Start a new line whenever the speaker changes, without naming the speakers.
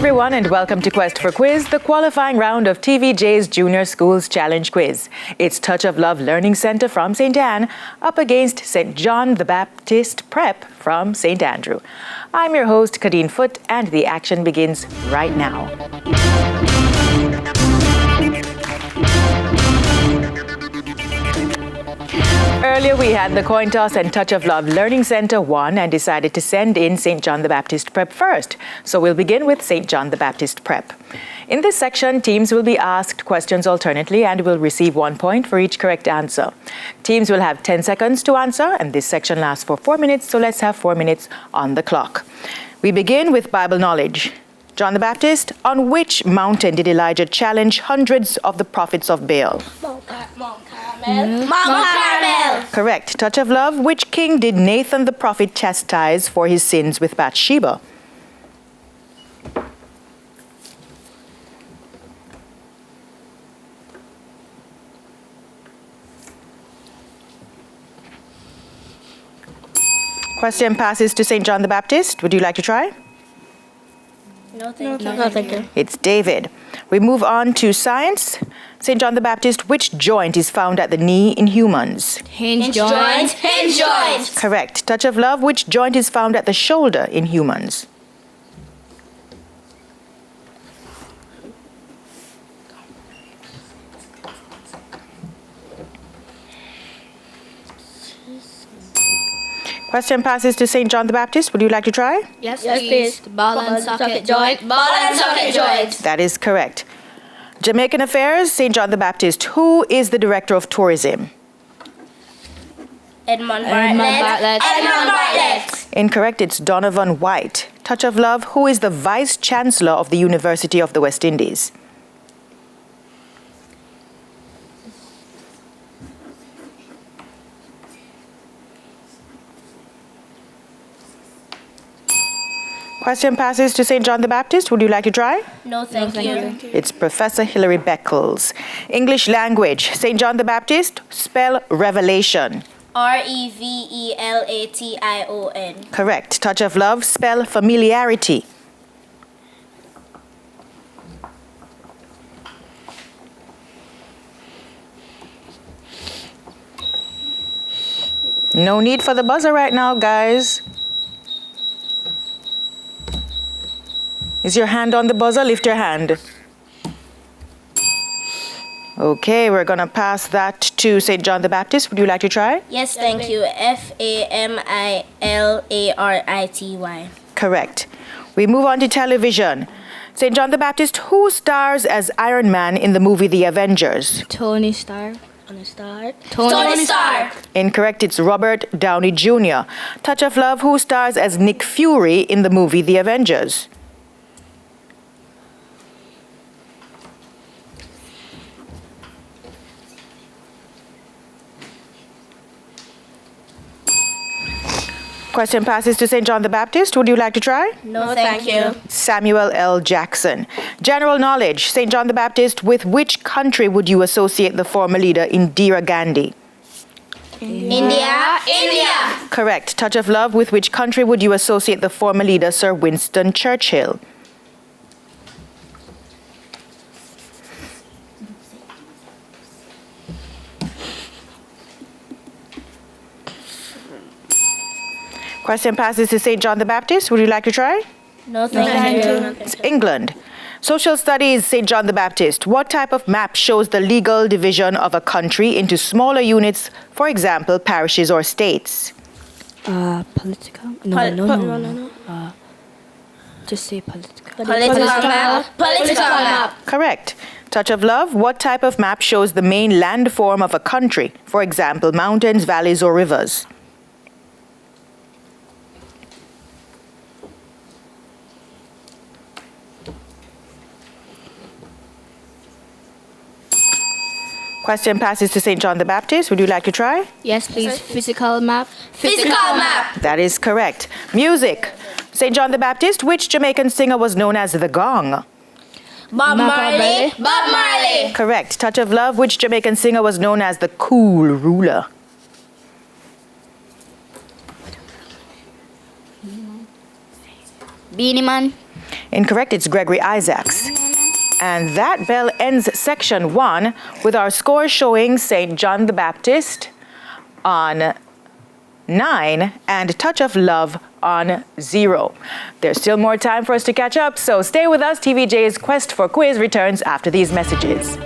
everyone, and welcome to Quest for Quiz, the qualifying round of TVJ's Junior Schools Challenge Quiz. It's Touch of Love Learning Center from St. Anne up against St. John the Baptist Prep from St. Andrew. I'm your host, Kadeen Foote, and the action begins right now. Earlier, we had the coin toss and Touch of Love Learning Center won and decided to send in St. John the Baptist Prep first. So we'll begin with St. John the Baptist Prep. In this section, teams will be asked questions alternately and will receive 1 point for each correct answer. Teams will have 10 seconds to answer, and this section lasts for 4 minutes, so let's have 4 minutes on the clock. We begin with Bible knowledge. John the Baptist, on which mountain did Elijah challenge hundreds of the prophets of Baal?
Mount Carmel.
Correct. Touch of Love, which king did Nathan the prophet chastise for his sins with Bathsheba? Question passes to St. John the Baptist. Would you like to try?
No, thank you.
It's David. We move on to science. St. John the Baptist, which joint is found at the knee in humans?
Hinge joint.
Correct. Touch of Love, which joint is found at the shoulder in humans? Question passes to St. John the Baptist. Would you like to try?
Yes, please. Ball and socket joint.
That is correct. Jamaican affairs, St. John the Baptist. Who is the director of tourism?
Edmund Bartlett.
Incorrect. It's Donovan White. Touch of Love. Who is the vice chancellor of the University of the West Indies? Question passes to St. John the Baptist. Would you like to try?
No, thank you.
It's Professor Hilary Beckles. English language. St. John the Baptist, spell revelation.
Revelation.
Correct. Touch of Love, spell familiarity. No need for the buzzer right now, guys. Is your hand on the buzzer? Lift your hand. Okay, we're going to pass that to St. John the Baptist. Would you like to try?
Yes, thank you. Famillarity.
Correct. We move on to television. St. John the Baptist, who stars as Iron Man in the movie The Avengers?
Tony Stark.
Incorrect, it's Robert Downey Jr. Touch of Love, who stars as Nick Fury in the movie The Avengers? Question passes to St. John the Baptist. Would you like to try?
No, thank you.
Samuel L. Jackson. General knowledge. St. John the Baptist, with which country would you associate the former leader Indira Gandhi?
India.
Correct. Touch of Love, with which country would you associate the former leader Sir Winston Churchill? Question passes to St. John the Baptist. Would you like to try?
No, thank you.
It's England. Social studies, St. John the Baptist. What type of map shows the legal division of a country into smaller units, for example, parishes or states?
Political? No. Just say political.
Political map.
Correct. Touch of Love. What type of map shows the main landform of a country, for example, mountains, valleys, or rivers? Question passes to St. John the Baptist. Would you like to try?
Yes, please. Physical map.
That is correct. Music. St. John the Baptist, which Jamaican singer was known as the Gong?
Bob Marley.
Correct. Touch of Love, which Jamaican singer was known as the Cool Ruler?
Beanie Man.
Incorrect, it's Gregory Isaacs. And that bell ends section 1 with our score showing St. John the Baptist on 9 and Touch of Love on 0. There's still more time for us to catch up, so stay with us. TVJ's Quest for Quiz returns after these messages.